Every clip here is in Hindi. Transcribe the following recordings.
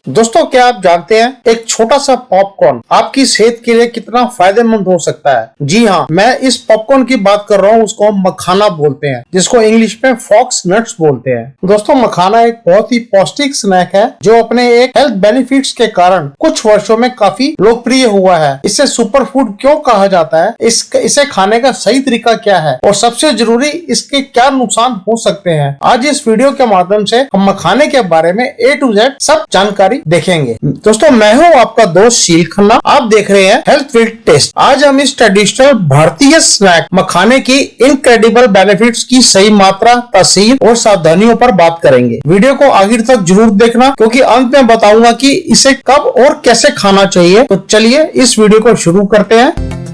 दोस्तों, क्या आप जानते हैं एक छोटा सा पॉपकॉर्न आपकी सेहत के लिए कितना फायदेमंद हो सकता है। जी हाँ, मैं इस पॉपकॉर्न की बात कर रहा हूँ। उसको हम मखाना बोलते हैं, जिसको इंग्लिश में फॉक्स नट्स बोलते हैं। दोस्तों, मखाना एक बहुत ही पौष्टिक स्नैक है जो अपने एक हेल्थ बेनिफिट्स के कारण कुछ वर्षों में काफी लोकप्रिय हुआ है। इसे सुपर फूड क्यों कहा जाता है, इसे खाने का सही तरीका क्या है और सबसे जरूरी इसके क्या नुकसान हो सकते हैं, आज इस वीडियो के माध्यम से हम मखाने के बारे में A to Z सब जानकारी देखेंगे। दोस्तों, मैं हूँ आपका दोस्त शील खन्ना। आप देख रहे हैं हेल्थ विद टेस्ट। आज हम इस ट्रेडिशनल भारतीय स्नैक मखाने की इनक्रेडिबल बेनिफिट्स की सही मात्रा, तासीर और सावधानियों पर बात करेंगे। वीडियो को आखिर तक जरूर देखना, क्योंकि अंत में बताऊंगा कि इसे कब और कैसे खाना चाहिए। तो चलिए इस वीडियो को शुरू करते हैं।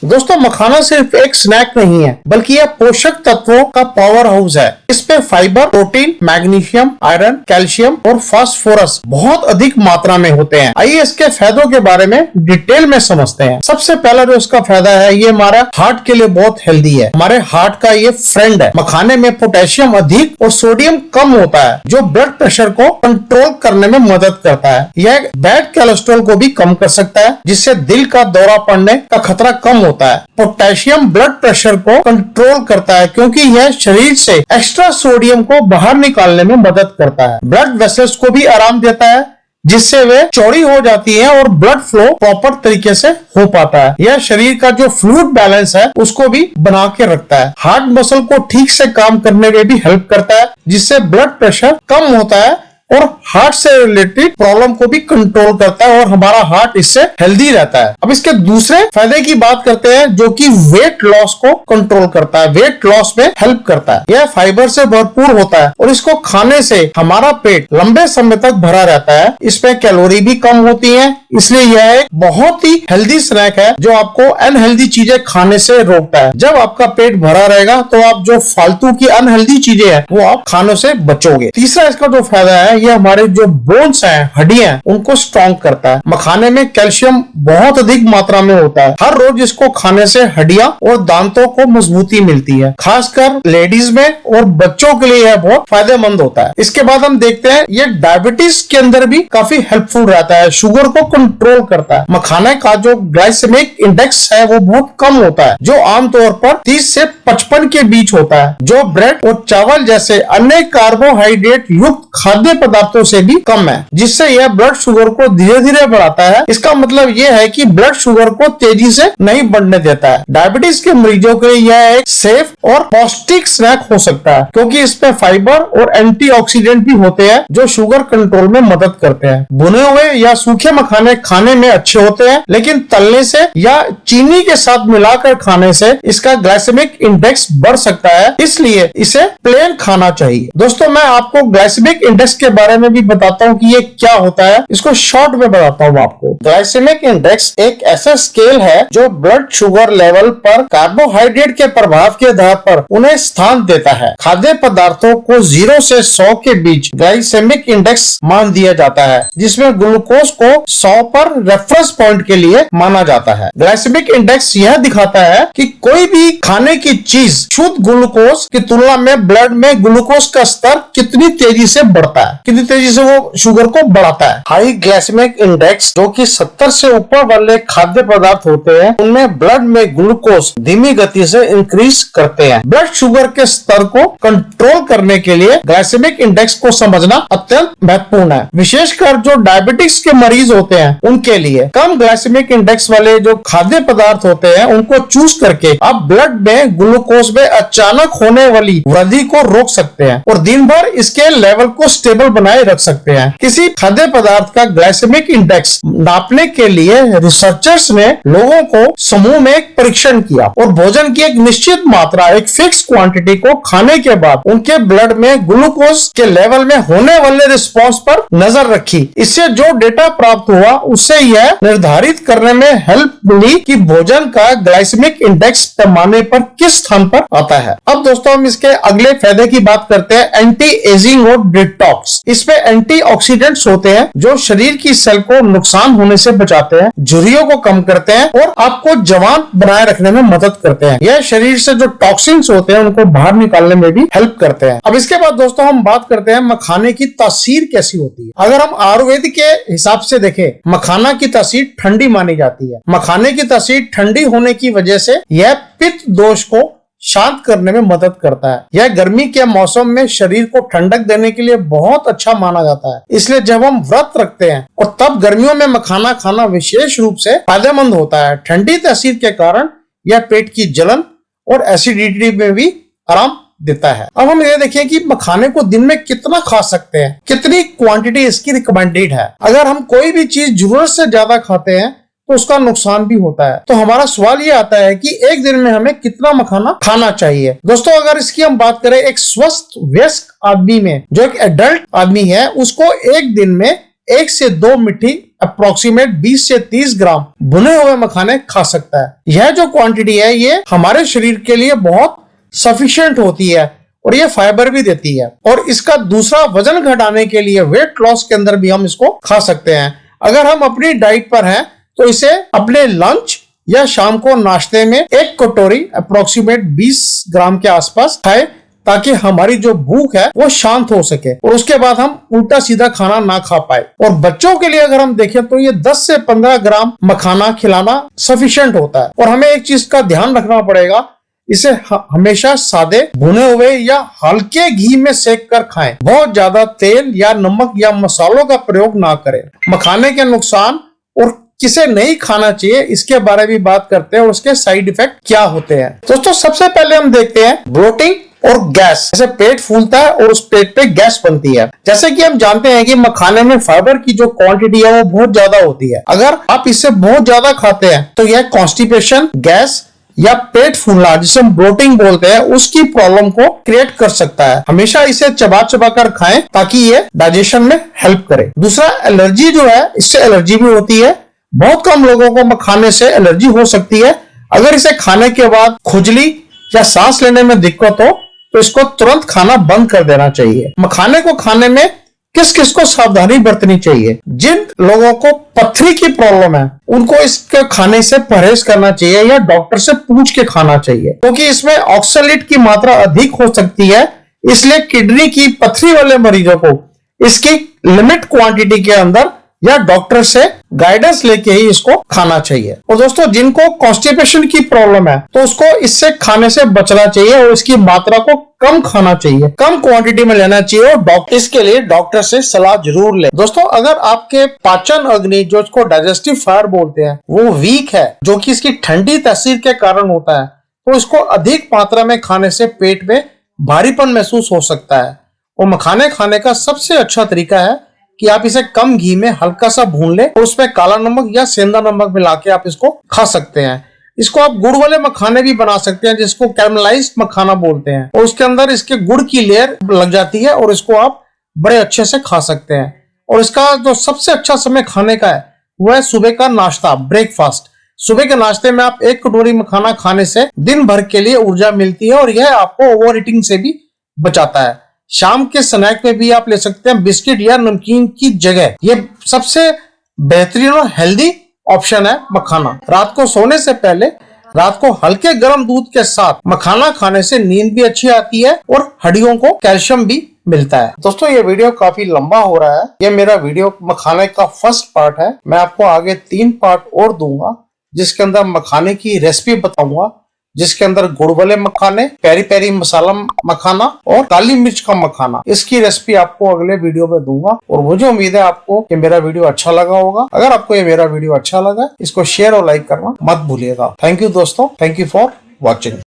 दोस्तों, मखाना सिर्फ एक स्नैक नहीं है, बल्कि यह पोषक तत्वों का पावर हाउस है। इसमें fibre, protein, magnesium, iron, calcium और फास्फोरस बहुत अधिक मात्रा में होते हैं। आइए इसके फायदों के बारे में डिटेल में समझते हैं। सबसे पहला जो इसका फायदा है, ये हमारा हार्ट के लिए बहुत हेल्दी है। हमारे हार्ट का ये फ्रेंड है। मखाने में पोटेशियम अधिक और सोडियम कम होता है, जो ब्लड प्रेशर को कंट्रोल करने में मदद करता है। यह बैड कोलेस्ट्रॉल को भी कम कर सकता है, जिससे दिल का दौरा पड़ने का खतरा कम होता है। पोटेशियम ब्लड प्रेशर को कंट्रोल करता है, क्योंकि यह शरीर से एक्स्ट्रा सोडियम को बाहर निकालने में मदद करता है। ब्लड वेसल्स को भी आराम देता है, जिससे वे चौड़ी हो जाती है और ब्लड फ्लो प्रॉपर तरीके से हो पाता है। यह शरीर का जो फ्लूइड बैलेंस है उसको भी बना के रखता है। हार्ट मसल को ठीक से काम करने में भी हेल्प करता है, जिससे ब्लड प्रेशर कम होता है और हार्ट से रिलेटेड प्रॉब्लम को भी कंट्रोल करता है और हमारा हार्ट इससे हेल्दी रहता है। अब इसके दूसरे फायदे की बात करते हैं, जो कि वेट लॉस को कंट्रोल करता है, वेट लॉस में हेल्प करता है। यह फाइबर से भरपूर होता है और इसको खाने से हमारा पेट लंबे समय तक भरा रहता है। इसमें कैलोरी भी कम होती है, इसलिए यह एक बहुत ही हेल्दी स्नैक है जो आपको अनहेल्दी चीजें खाने से रोकता है। जब आपका पेट भरा रहेगा तो आप जो फालतू की अनहेल्दी चीजें हैं वो आप खाने से बचोगे। तीसरा इसका जो फायदा है, ये हमारे जो बोन्स हैं, हड्डियां, उनको स्ट्रॉन्ग करता है। मखाने में कैल्शियम बहुत अधिक मात्रा में होता है। हर रोज इसको खाने से हड्डियां और दांतों को मजबूती मिलती है। खासकर लेडीज में और बच्चों के लिए यह बहुत फायदेमंद होता है। इसके बाद हम देखते हैं, ये डायबिटीज के अंदर भी काफी हेल्पफुल रहता है, शुगर को कंट्रोल करता है। मखाने का जो ग्लाइसेमिक इंडेक्स है वो बहुत कम होता है, जो आमतौर पर 30 से 55 के बीच होता है, जो ब्रेड और चावल जैसे अन्य कार्बोहाइड्रेट युक्त खाद्य पदार्थों से भी कम है, जिससे यह ब्लड शुगर को धीरे धीरे बढ़ाता है। इसका मतलब यह है कि ब्लड शुगर को तेजी से नहीं बढ़ने देता है। डायबिटीज के मरीजों के लिए यह एक सेफ और पौष्टिक स्नैक हो सकता है, क्योंकि इसमें फाइबर और एंटीऑक्सीडेंट भी होते हैं जो शुगर कंट्रोल में मदद करते हैं। भुने हुए या सूखे मखाने खाने में अच्छे होते हैं, लेकिन तलने से या चीनी के साथ मिलाकर खाने से इसका ग्लाइसेमिक इंडेक्स बढ़ सकता है, इसलिए इसे प्लेन खाना चाहिए। दोस्तों, मैं आपको ग्लाइसेमिक इंडेक्स के बारे में भी बताता हूँ कि ये क्या होता है। इसको शॉर्ट में बताता हूँ आपको। ग्लाइसेमिक इंडेक्स एक ऐसा स्केल है जो ब्लड शुगर लेवल पर कार्बोहाइड्रेट के प्रभाव के आधार पर उन्हें स्थान देता है। खाद्य पदार्थों को 0 से 100 के बीच ग्लाइसेमिक इंडेक्स मान दिया जाता है, जिसमें ग्लूकोज को 100 पर रेफरेंस पॉइंट के लिए माना जाता है। ग्लाइसेमिक इंडेक्स यह दिखाता है कि कोई भी खाने की चीज शुद्ध ग्लूकोज की तुलना में ब्लड में ग्लूकोज का स्तर कितनी तेजी से बढ़ता है, कितनी तेजी से वो शुगर को बढ़ाता है। हाई ग्लाइसेमिक इंडेक्स, जो कि 70 से ऊपर वाले खाद्य पदार्थ होते हैं, उनमें ब्लड में ग्लूकोज धीमी गति से इंक्रीज करते हैं। ब्लड शुगर के स्तर को कंट्रोल करने के लिए ग्लाइसेमिक इंडेक्स को समझना अत्यंत महत्वपूर्ण है, विशेषकर जो डायबिटिक्स के मरीज होते हैं उनके लिए। कम ग्लाइसेमिक इंडेक्स वाले जो खाद्य पदार्थ होते हैं उनको चूज करके आप ब्लड में ग्लूकोज में अचानक होने वाली वृद्धि को रोक सकते हैं और दिन भर इसके लेवल को स्टेबल बनाए रख सकते हैं। किसी खाद्य पदार्थ का ग्लाइसेमिक इंडेक्स नापने के लिए रिसर्चर्स ने लोगों को समूह में एक परीक्षण किया और भोजन की एक निश्चित मात्रा, एक फिक्स क्वांटिटी को खाने के बाद उनके ब्लड में ग्लूकोज के लेवल में होने वाले रिस्पॉन्स पर नजर रखी। इससे जो डेटा प्राप्त हुआ उससे यह निर्धारित करने में हेल्प मिली कि भोजन का ग्लाइसेमिक इंडेक्स पैमाने पर किस स्थान पर आता है। अब दोस्तों, हम इसके अगले फायदे की बात करते हैं, एंटी एजिंग और डिटॉक्स। इसमें एंटीऑक्सीडेंट्स होते हैं जो शरीर की सेल को नुकसान होने से बचाते हैं, झुर्रियों को कम करते हैं और आपको जवान बनाए रखने में मदद करते हैं। यह शरीर से जो टॉक्सिन्स होते हैं उनको बाहर निकालने में भी हेल्प करते हैं। अब इसके बाद दोस्तों हम बात करते हैं मखाने की तासीर कैसी होती है। अगर हम आयुर्वेद के हिसाब से देखें, मखाना की तासीर ठंडी मानी जाती है। मखाने की तासीर ठंडी होने की वजह से यह पित्त दोष को शांत करने में मदद करता है। यह गर्मी के मौसम में शरीर को ठंडक देने के लिए बहुत अच्छा माना जाता है। इसलिए जब हम व्रत रखते हैं और तब गर्मियों में मखाना खाना विशेष रूप से फायदेमंद होता है। ठंडी तासीर के कारण यह पेट की जलन और एसिडिटी में भी आराम देता है। अब हम ये देखें कि मखाने को दिन में कितना खा सकते हैं, कितनी क्वांटिटी इसकी रिकमेंडेड है। अगर हम कोई भी चीज जरूरत से ज्यादा खाते हैं तो उसका नुकसान भी होता है। तो हमारा सवाल ये आता है कि एक दिन में हमें कितना मखाना खाना चाहिए। दोस्तों अगर इसकी हम बात करें, एक स्वस्थ वयस्क आदमी में, जो एक एडल्ट आदमी है, उसको एक दिन में 1 से 2 मिट्टी अप्रोक्सीमेट 20 से 30 ग्राम भुने हुए मखाने खा सकता है। यह जो क्वांटिटी है ये हमारे शरीर के लिए बहुत सफिशिएंट होती है और ये फाइबर भी देती है। और इसका दूसरा, वजन घटाने के लिए, वेट लॉस के अंदर भी हम इसको खा सकते हैं। अगर हम अपनी डाइट पर हैं तो इसे अपने लंच या शाम को नाश्ते में 1 कटोरी अप्रोक्सीमेट 20 ग्राम के आसपास खाएं, ताकि हमारी जो भूख है वो शांत हो सके और उसके बाद हम उल्टा सीधा खाना ना खा पाए। और बच्चों के लिए अगर हम देखें तो ये 10 से 15 ग्राम मखाना खिलाना सफिशिएंट होता है। और हमें एक चीज का ध्यान रखना पड़ेगा, इसे हमेशा सादे, भुने हुए या हल्के घी में सेक कर खाएं। बहुत ज्यादा तेल या नमक या मसालों का प्रयोग ना करें। मखाने के नुकसान और किसे नहीं खाना चाहिए इसके बारे में बात करते हैं और उसके साइड इफेक्ट क्या होते हैं। दोस्तों सबसे पहले हम देखते हैं ब्लोटिंग और गैस। जैसे पेट फूलता है और उस पेट पे गैस बनती है। जैसे कि हम जानते हैं कि मखाने में फाइबर की जो क्वांटिटी है वो बहुत ज्यादा होती है। अगर आप इसे बहुत ज्यादा खाते हैं तो यह कॉन्स्टिपेशन, गैस या पेट फूलना, जिसे हम ब्लोटिंग बोलते हैं, उसकी प्रॉब्लम को क्रिएट कर सकता है। हमेशा इसे चबा चबा कर खाएं ताकि ये डाइजेशन में हेल्प करे। दूसरा, एलर्जी जो है, इससे एलर्जी भी होती है। बहुत कम लोगों को मखाने से एलर्जी हो सकती है। अगर इसे खाने के बाद खुजली या सांस लेने में दिक्कत हो तो इसको तुरंत खाना बंद कर देना चाहिए। मखाने को खाने में किस किस को सावधानी बरतनी चाहिए? जिन लोगों को पथरी की प्रॉब्लम है उनको इसके खाने से परहेज करना चाहिए या डॉक्टर से पूछ के खाना चाहिए, क्योंकि इसमें ऑक्सैलेट की मात्रा अधिक हो सकती है। इसलिए किडनी की पथरी वाले मरीजों को इसकी लिमिट क्वांटिटी के अंदर या डॉक्टर से गाइडेंस लेके ही इसको खाना चाहिए। और दोस्तों जिनको कॉन्स्टिपेशन की प्रॉब्लम है तो उसको इससे खाने से बचना चाहिए और इसकी मात्रा को कम खाना चाहिए, कम क्वांटिटी में लेना चाहिए और इसके लिए डॉक्टर से सलाह जरूर लें। दोस्तों अगर आपके पाचन अग्नि, जो इसको डाइजेस्टिव फायर बोलते हैं, वो वीक है, जो कि इसकी ठंडी तासीर के कारण होता है, तो इसको अधिक मात्रा में खाने से पेट में भारीपन महसूस हो सकता है। और मखाने खाने का सबसे अच्छा तरीका है कि आप इसे कम घी में हल्का सा भून लें और उसमें काला नमक या सेंधा नमक मिला के आप इसको खा सकते हैं। इसको आप गुड़ वाले मखाने भी बना सकते हैं, जिसको कैरमलाइज्ड मखाना बोलते हैं, और उसके अंदर इसके गुड़ की लेयर लग जाती है और इसको आप बड़े अच्छे से खा सकते हैं। और इसका जो सबसे अच्छा समय खाने का है वह है सुबह का नाश्ता, ब्रेकफास्ट। सुबह के नाश्ते में आप 1 कटोरी मखाना खाने से दिन भर के लिए ऊर्जा मिलती है और यह आपको ओवर ईटिंग से भी बचाता है। शाम के स्नैक में भी आप ले सकते हैं बिस्किट या नमकीन की जगह। ये सबसे बेहतरीन और हेल्दी ऑप्शन है मखाना। रात को सोने से पहले रात को हल्के गर्म दूध के साथ मखाना खाने से नींद भी अच्छी आती है और हड्डियों को कैल्शियम भी मिलता है। दोस्तों ये वीडियो काफी लंबा हो रहा है। ये मेरा वीडियो मखाने का फर्स्ट पार्ट है। मैं आपको आगे 3 पार्ट और दूंगा, जिसके अंदर मखाने की रेसिपी बताऊंगा, जिसके अंदर गुड़ वाले मखाने, पेरी पेरी मसाला मखाना और काली मिर्च का मखाना, इसकी रेसिपी आपको अगले वीडियो में दूंगा। और मुझे उम्मीद है आपको ये मेरा वीडियो अच्छा लगा होगा। अगर आपको ये मेरा वीडियो अच्छा लगा, इसको शेयर और लाइक करना मत भूलिएगा। थैंक यू दोस्तों, थैंक यू फॉर वॉचिंग।